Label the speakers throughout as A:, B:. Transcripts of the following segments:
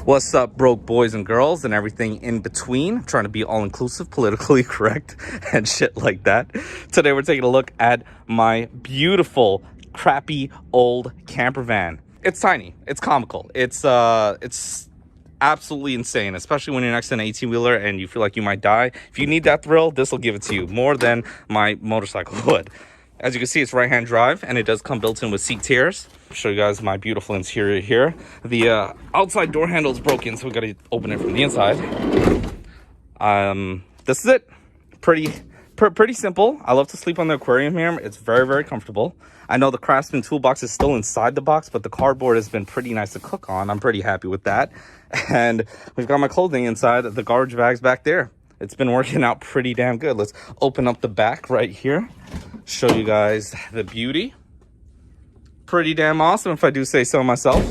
A: What's up, broke boys and girls and everything in between? I'm trying to be all-inclusive, politically correct, and shit like that. Today we're taking a look at my beautiful, crappy, old camper van. It's tiny. It's comical. It's absolutely insane, especially when you're next to an 18-wheeler and you feel like you might die. If you need that thrill, this will give it to you more than my motorcycle would. As you can see, it's right-hand drive, and it does come built in with seat tiers. I'll show you guys my beautiful interior here. The outside door handle is broken, so we gotta open it from the inside. This is it. Pretty simple. I love to sleep on the aquarium here. It's very, very comfortable. I know the Craftsman toolbox is still inside the box, but the cardboard has been pretty nice to cook on. I'm pretty happy with that. And we've got my clothing inside the garbage bags back there. It's been working out pretty damn good. Let's open up the back right here. Show you guys the beauty. Pretty damn awesome, if I do say so myself.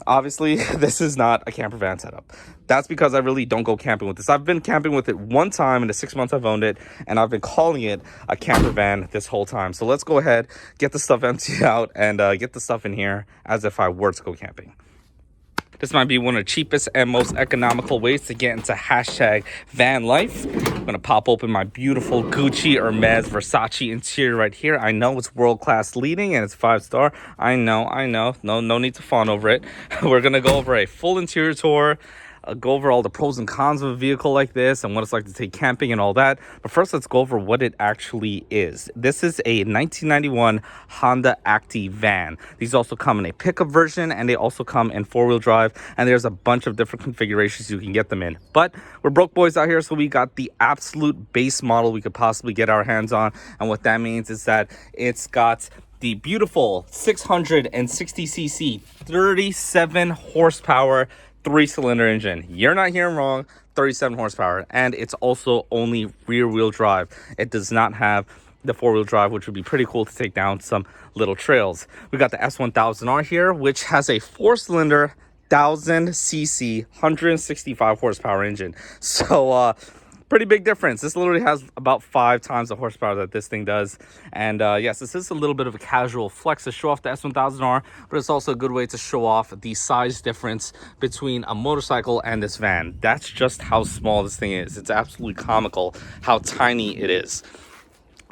A: Obviously, this is not a camper van setup. That's because I really don't go camping with this. I've been camping with it one time in the 6 months I've owned it, and I've been calling it a camper van this whole time. So let's go ahead, get the stuff emptied out, and get the stuff in here as if I were to go camping. This might be one of the cheapest and most economical ways to get into hashtag van life. I'm going to pop open my beautiful Gucci, Hermes, Versace interior right here. I know it's world-class leading and it's 5-star. I know. No need to fawn over it. We're going to go over a full interior tour. Go over all the pros and cons of a vehicle like this and what it's like to take camping and all that. But first, let's go over what it actually is. This is a 1991 Honda Active van. These also come in a pickup version, and they also come in 4-wheel drive. And there's a bunch of different configurations you can get them in. But we're broke boys out here, so we got the absolute base model we could possibly get our hands on. And what that means is that it's got the beautiful 660cc, 37 horsepower, 3-cylinder engine. You're not hearing wrong. 37 horsepower, and it's also only rear-wheel drive. It does not have the 4-wheel drive, which would be pretty cool to take down some little trails. We got the S1000R here, which has a 4-cylinder 1000cc 165 horsepower engine. So pretty big difference. This literally has about 5 times the horsepower that this thing does. And yes, this is a little bit of a casual flex to show off the S1000R, but it's also a good way to show off the size difference between a motorcycle and this van. That's just how small this thing is. It's absolutely comical how tiny it is.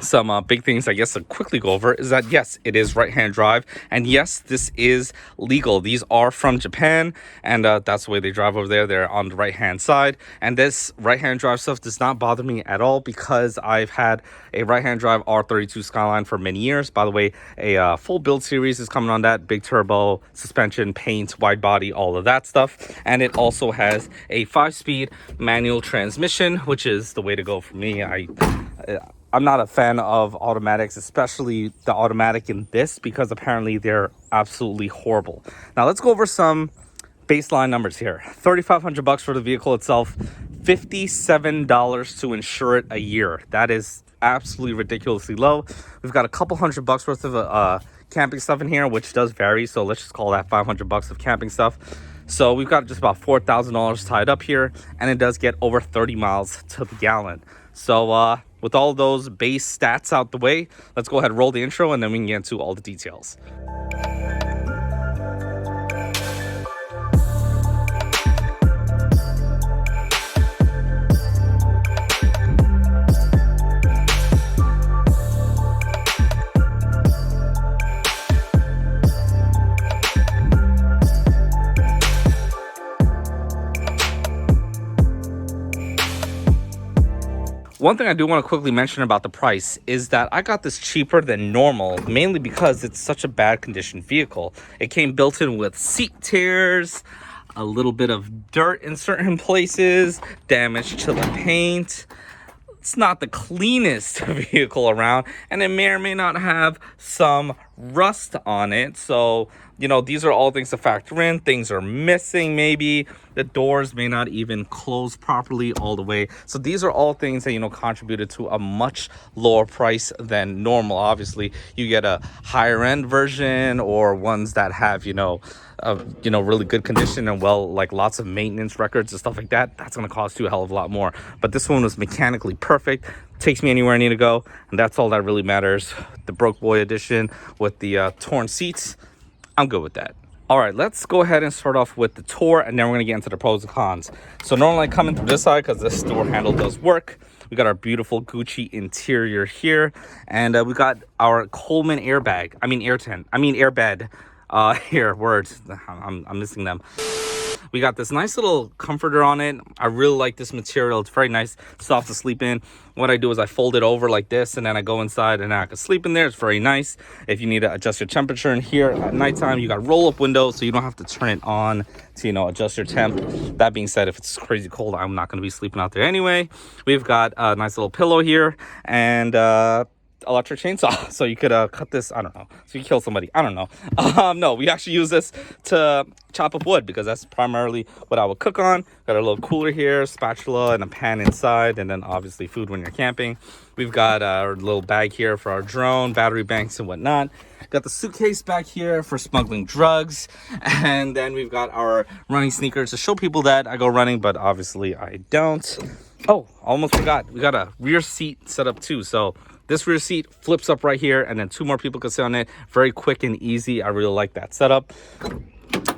A: Some big things I guess to quickly go over is that yes, it is right-hand drive, and yes, this is legal. These are from Japan, and that's the way they drive over there. They're on the right-hand side, and this right-hand drive stuff does not bother me at all because I've had a right-hand drive R32 Skyline for many years. By the way, a full build series is coming on that. Big turbo, suspension, paint, wide body, all of that stuff. And it also has a 5-speed manual transmission, which is the way to go for me. I'm not a fan of automatics, especially the automatic in this, because apparently they're absolutely horrible. Now let's go over some baseline numbers here. $3,500 for the vehicle itself, $57 to insure it a year. That is absolutely ridiculously low. We've got a couple $100 worth of camping stuff in here, which does vary. So let's just call that $500 of camping stuff. So we've got just about $4,000 tied up here, and it does get over 30 miles to the gallon. So with all those base stats out the way, let's go ahead and roll the intro, and then we can get into all the details. One thing I do want to quickly mention about the price is that I got this cheaper than normal, mainly because it's such a bad condition vehicle. It came built in with seat tears, a little bit of dirt in certain places, damage to the paint. It's not the cleanest vehicle around, and it may or may not have some rust on it. So, you know, these are all things to factor in. Things are missing, maybe. The doors may not even close properly all the way. So these are all things that, you know, contributed to a much lower price than normal. Obviously, you get a higher end version or ones that have, really good condition and like lots of maintenance records and stuff like that. That's going to cost you a hell of a lot more. But this one was mechanically perfect. Takes me anywhere I need to go, and that's all that really matters. The Broke Boy edition with the torn seats, I'm good with that. All right, let's go ahead and start off with the tour, and then we're gonna get into the pros and cons. So normally I come in from this side because this door handle does work. We got our beautiful Gucci interior here, and we got our Coleman airbag. I mean air tent. I mean airbed. Here, words. I'm missing them. We got this nice little comforter on it. I really like this material. It's very nice, soft to sleep in. What I do is I fold it over like this, and then I go inside and I can sleep in there. It's very nice. If you need to adjust your temperature in here at nighttime, you got roll-up windows, so you don't have to turn it on to, you know, adjust your temp. That being said, if it's crazy cold, I'm not going to be sleeping out there anyway. We've got a nice little pillow here, and electric chainsaw, so you could cut this, I don't know, so you kill somebody, I don't know. No, we actually use this to chop up wood because that's primarily what I would cook on. Got a little cooler here, spatula, and a pan inside, and then obviously food when you're camping. We've got our little bag here for our drone, battery banks and whatnot. Got the suitcase back here for smuggling drugs, and then we've got our running sneakers to show people that I go running, but obviously I don't. Oh, almost forgot, we got a rear seat set up too, so this rear seat flips up right here, and then 2 more people can sit on it. Very quick and easy. I really like that setup.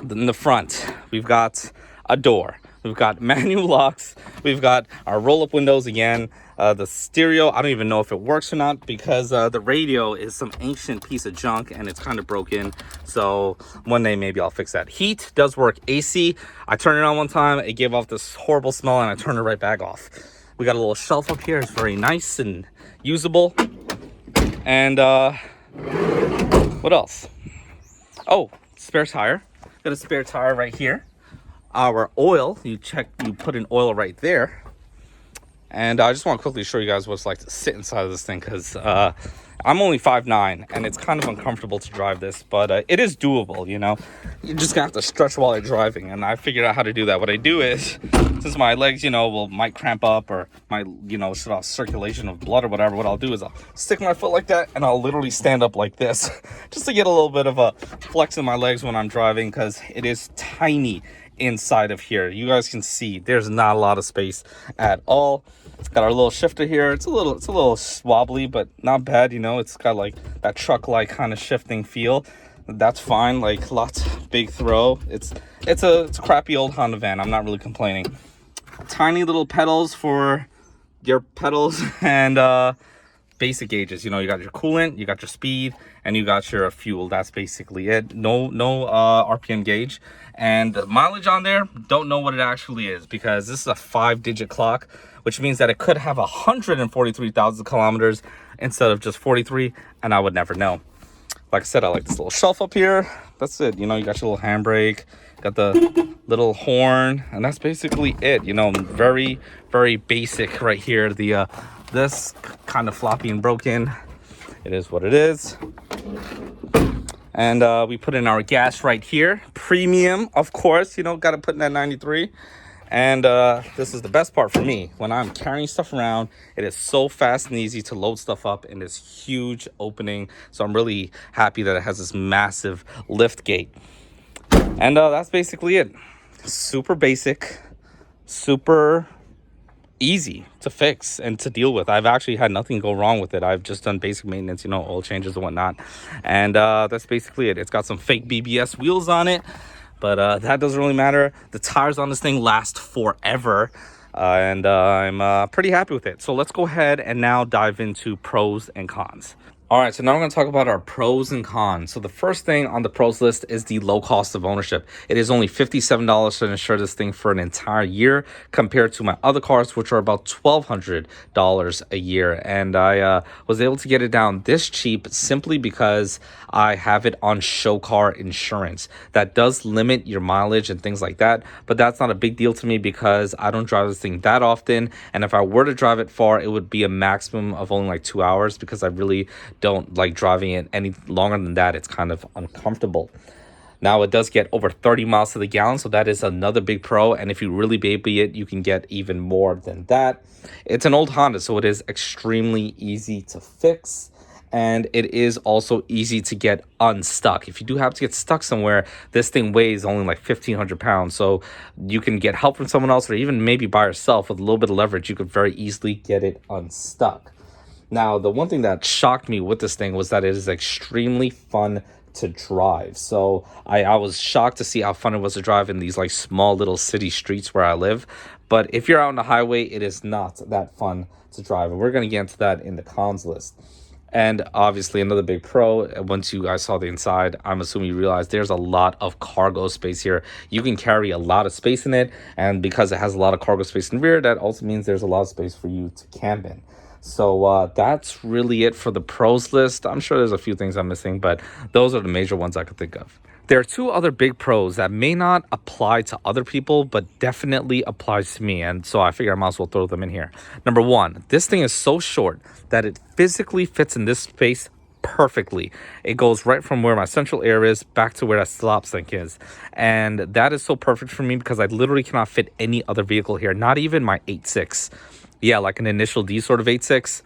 A: In the front, we've got a door. We've got manual locks. We've got our roll-up windows again. The stereo, I don't even know if it works or not because the radio is some ancient piece of junk and it's kind of broken. So one day maybe I'll fix that. Heat does work. AC, I turned it on one time. It gave off this horrible smell and I turned it right back off. We got a little shelf up here. It's very nice and usable. And what else? Oh, spare tire. Got a spare tire right here. Our oil, you put in oil right there. And I just want to quickly show you guys what it's like to sit inside of this thing because I'm only 5'9", and it's kind of uncomfortable to drive this, but it is doable, you know. You're just gonna have to stretch while you're driving, and I figured out how to do that. What I do is, since my legs, you know, might cramp up or might, you know, shut off circulation of blood or whatever, what I'll do is I'll stick my foot like that, and I'll literally stand up like this just to get a little bit of a flex in my legs when I'm driving because it is tiny inside of here. You guys can see there's not a lot of space at all. It's got our little shifter here. It's a little wobbly, but not bad, you know. It's got like that truck-like kind of shifting feel. That's fine. Like lots big throw. It's a crappy old Honda van. I'm not really complaining. Tiny little pedals for your pedals and basic gauges. You know, you got your coolant, you got your speed, and you got your fuel. That's basically it. No RPM gauge. And the mileage on there, don't know what it actually is because this is a 5-digit clock, which means that it could have 143,000 kilometers instead of just 43, and I would never know. Like I said, I like this little shelf up here. That's it. You know, you got your little handbrake, got the little horn, and that's basically it. You know, very, very basic right here. The this kind of floppy and broken. It is what it is. And we put in our gas right here. Premium, of course, you know, got to put in that 93. And this is the best part for me. When I'm carrying stuff around, it is so fast and easy to load stuff up in this huge opening. So I'm really happy that it has this massive lift gate. And that's basically it. Super basic, super easy to fix and to deal with. I've actually had nothing go wrong with it. I've just done basic maintenance, you know, oil changes and whatnot. And that's basically it. It's got some fake BBS wheels on it, but that doesn't really matter. The tires on this thing last forever, and I'm pretty happy with it. So let's go ahead and now dive into pros and cons. All right, so now we're going to talk about our pros and cons. So the first thing on the pros list is the low cost of ownership. It is only $57 to insure this thing for an entire year compared to my other cars, which are about $1,200 a year. And I was able to get it down this cheap simply because I have it on show car insurance. That does limit your mileage and things like that, but that's not a big deal to me because I don't drive this thing that often. And if I were to drive it far, it would be a maximum of only like 2 hours because I really don't like driving it any longer than that. It's kind of uncomfortable. Now it does get over 30 miles to the gallon, so that is another big pro. And if you really baby it, you can get even more than that. It's an old Honda, so it is extremely easy to fix. And it is also easy to get unstuck. If you do have to get stuck somewhere, this thing weighs only like 1,500 pounds. So you can get help from someone else or even maybe by yourself with a little bit of leverage. You could very easily get it unstuck. Now, the one thing that shocked me with this thing was that it is extremely fun to drive. So I was shocked to see how fun it was to drive in these like small little city streets where I live. But if you're out on the highway, it is not that fun to drive. And we're going to get into that in the cons list. And obviously another big pro, once you guys saw the inside, I'm assuming you realize there's a lot of cargo space here. You can carry a lot of space in it, and because it has a lot of cargo space in the rear, that also means there's a lot of space for you to camp in. So that's really it for the pros list. I'm sure there's a few things I'm missing, but those are the major ones I could think of. There are two other big pros that may not apply to other people, but definitely applies to me. And so I figure I might as well throw them in here. Number one, this thing is so short that it physically fits in this space perfectly. It goes right from where my central air is back to where that slop sink is. And that is so perfect for me because I literally cannot fit any other vehicle here, not even my 8.6. Yeah, like an initial D sort of 8.6.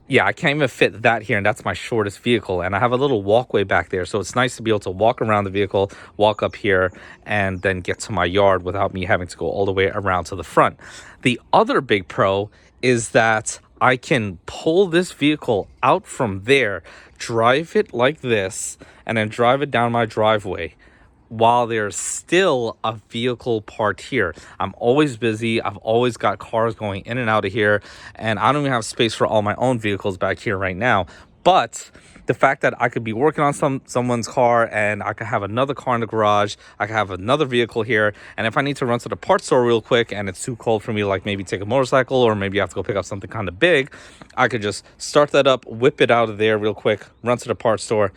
A: Yeah, I can't even fit that here, and that's my shortest vehicle. And I have a little walkway back there, so it's nice to be able to walk around the vehicle, walk up here, and then get to my yard without me having to go all the way around to the front. The other big pro is that I can pull this vehicle out from there, drive it like this, and then drive it down my driveway while there's still a vehicle parked here. I'm always busy. I've always got cars going in and out of here, and I don't even have space for all my own vehicles back here right now. But the fact that I could be working on someone's car, and I could have another car in the garage, I could have another vehicle here, and if I need to run to the parts store real quick and it's too cold for me to like maybe take a motorcycle, or maybe I have to go pick up something kind of big, I could just start that up, whip it out of there real quick, run to the parts store,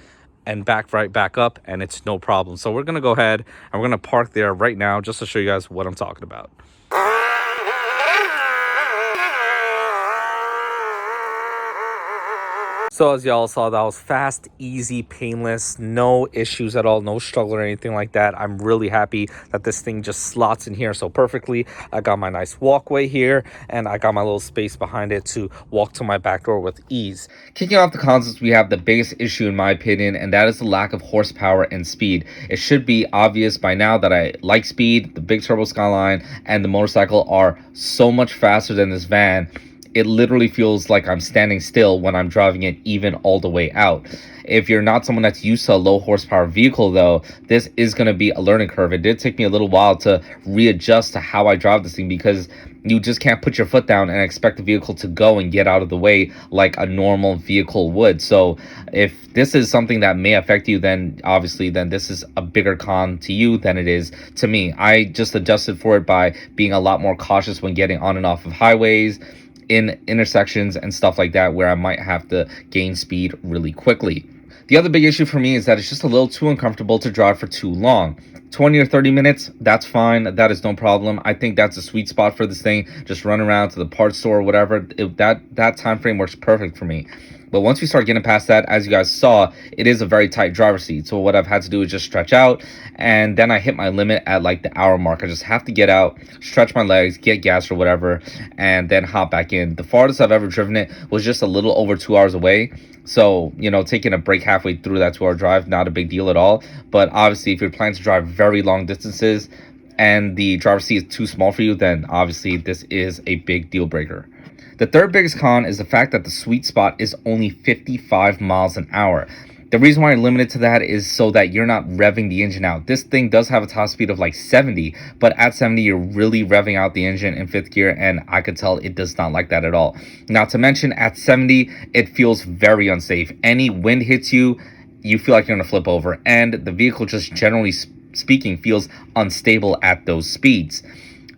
A: and back right back up, and it's no problem. So we're gonna go ahead and we're gonna park there right now just to show you guys what I'm talking about. So as y'all saw, that was fast, easy, painless, no issues at all, no struggle or anything like that. I'm really happy that this thing just slots in here so perfectly. I got my nice walkway here, and I got my little space behind it to walk to my back door with ease. Kicking off the cons, we have the biggest issue in my opinion, and that is the lack of horsepower and speed. It should be obvious by now that I like speed. The big turbo Skyline and the motorcycle are so much faster than this van. It literally feels like I'm standing still when I'm driving it, even all the way out. If you're not someone that's used to a low horsepower vehicle though, this is going to be a learning curve. It did take me a little while to readjust to how I drive this thing, because you just can't put your foot down and expect the vehicle to go and get out of the way like a normal vehicle would. So if this is something that may affect you, then obviously this is a bigger con to you than it is to me. I just adjusted for it by being a lot more cautious when getting on and off of highways, in intersections and stuff like that, where I might have to gain speed really quickly. The other big issue for me is that it's just a little too uncomfortable to drive for too long. 20 or 30 minutes, that's fine. That is no problem. I think that's a sweet spot for this thing. Just run around to the parts store or whatever. That time frame works perfect for me. But once we start getting past that, as you guys saw, it is a very tight driver's seat. So what I've had to do is just stretch out, and then I hit my limit at like the hour mark. I just have to get out, stretch my legs, get gas or whatever, and then hop back in. The farthest I've ever driven it was just a little over 2 hours away. So, you know, taking a break halfway through that 2-hour drive, not a big deal at all. But obviously, if you're planning to drive very long distances and the driver's seat is too small for you, then obviously this is a big deal breaker. The third biggest con is the fact that the sweet spot is only 55 miles an hour. The reason why I limit it to that is so that you're not revving the engine out. This thing does have a top speed of like 70, but at 70, you're really revving out the engine in fifth gear, and I could tell it does not like that at all. Not to mention, at 70, it feels very unsafe. Any wind hits you, you feel like you're going to flip over, and the vehicle just generally speaking feels unstable at those speeds.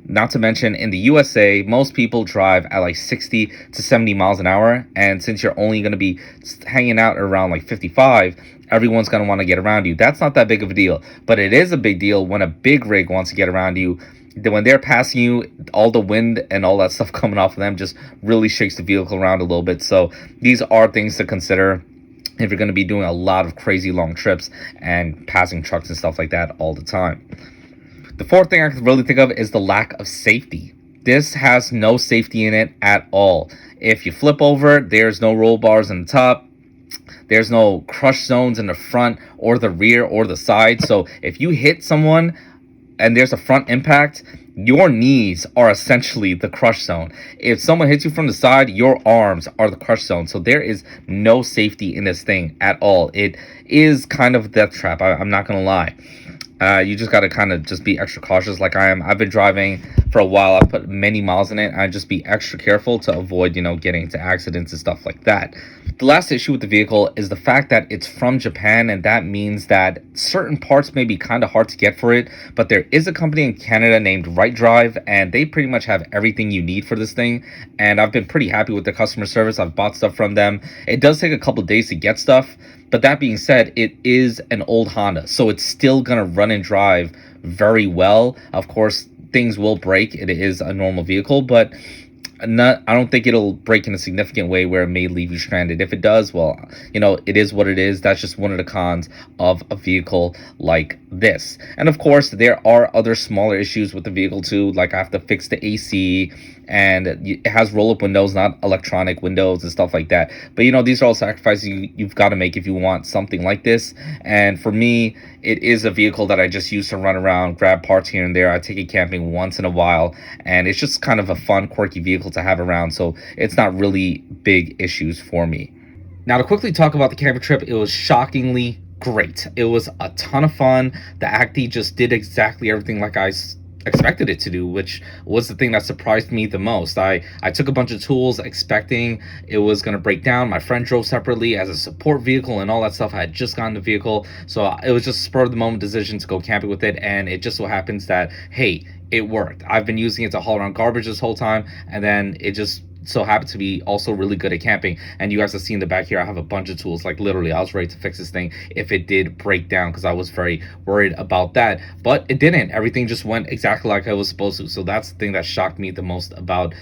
A: Not to mention, in the USA, most people drive at like 60 to 70 miles an hour. And since you're only going to be hanging out around like 55, everyone's going to want to get around you. That's not that big of a deal. But it is a big deal when a big rig wants to get around you. When they're passing you, all the wind and all that stuff coming off of them just really shakes the vehicle around a little bit. So these are things to consider if you're going to be doing a lot of crazy long trips and passing trucks and stuff like that all the time. The fourth thing I can really think of is the lack of safety. This has no safety in it at all. If you flip over, there's no roll bars on the top. There's no crush zones in the front or the rear or the side. So if you hit someone and there's a front impact, your knees are essentially the crush zone. If someone hits you from the side, your arms are the crush zone. So there is no safety in this thing at all. It is kind of a death trap. I'm not gonna lie. You just got to kind of just be extra cautious like I am. I've been driving for a while. I've put many miles in it. I just be extra careful to avoid, getting into accidents and stuff like that. The last issue with the vehicle is the fact that it's from Japan, and that means that certain parts may be kind of hard to get for it, but there is a company in Canada named Right Drive, and they pretty much have everything you need for this thing, and I've been pretty happy with the customer service. I've bought stuff from them. It does take a couple days to get stuff, but that being said, it is an old Honda, so it's still going to run and drive very well. Of course, things will break. It is a normal vehicle, but I don't think it'll break in a significant way where it may leave you stranded. If it does, well, it is what it is. That's just one of the cons of a vehicle like this. And of course, there are other smaller issues with the vehicle too, like I have to fix the AC, and it has roll-up windows, not electronic windows and stuff like that. But these are all sacrifices you've got to make if you want something like this. And for me, it is a vehicle that I just use to run around, grab parts here and there. I take it camping once in a while, and it's just kind of a fun, quirky vehicle to have around, so it's not really big issues for me. Now, to quickly talk about the camper trip, it was shockingly great. It was a ton of fun. The Acti just did exactly everything like I expected it to do, which was the thing that surprised me the most. I took a bunch of tools expecting it was going to break down. My friend drove separately as a support vehicle and all that stuff. I had just gotten the vehicle, so it was just spur of the moment decision to go camping with it, and it just so happens that, hey, it worked. I've been using it to haul around garbage this whole time, and then it just so happens to be also really good at camping. And you guys have seen the back here, I have a bunch of tools. Like literally, I was ready to fix this thing if it did break down, because I was very worried about that, but it didn't. Everything just went exactly like I was supposed to. So that's the thing that shocked me the most about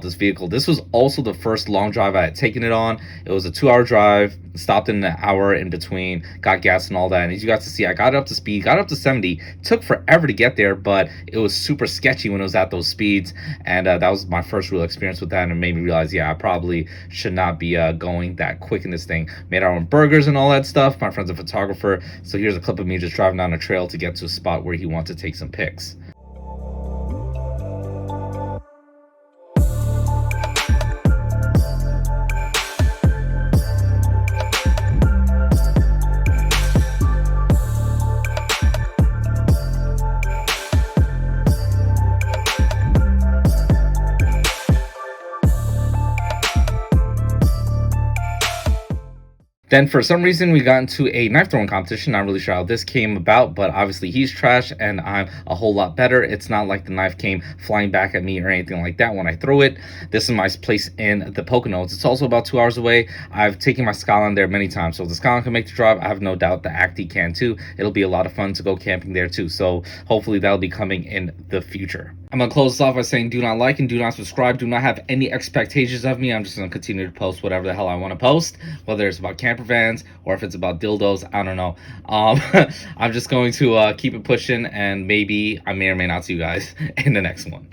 A: this vehicle. This was also the first long drive I had taken it on. It was a 2-hour drive, stopped in an hour in between, got gas and all that. And as you got to see, I got it up to speed, got up to 70. It took forever to get there, but it was super sketchy when it was at those speeds. And that was my first real experience with that, and it made me realize, yeah, I probably should not be going that quick in this thing. Made our own burgers and all that stuff. My friend's a photographer, so here's a clip of me just driving down a trail to get to a spot where he wants to take some pics. Then for some reason we got into a knife throwing competition. Not really sure how this came about, but obviously he's trash and I'm a whole lot better. It's not like the knife came flying back at me or anything like that when I throw it. This is my place in the Poconos. It's also about 2 hours away. I've taken my Skyline there many times, so if the Skyline can make the drive, I have no doubt the Acti can too. It'll be a lot of fun to go camping there too, so hopefully that'll be coming in the future. I'm gonna close this off by saying do not like and do not subscribe. Do not have any expectations of me. I'm just gonna continue to post whatever the hell I want to post, whether it's about camper vans or if it's about dildos. I don't know. I'm just going to keep it pushing, and maybe I may or may not see you guys in the next one.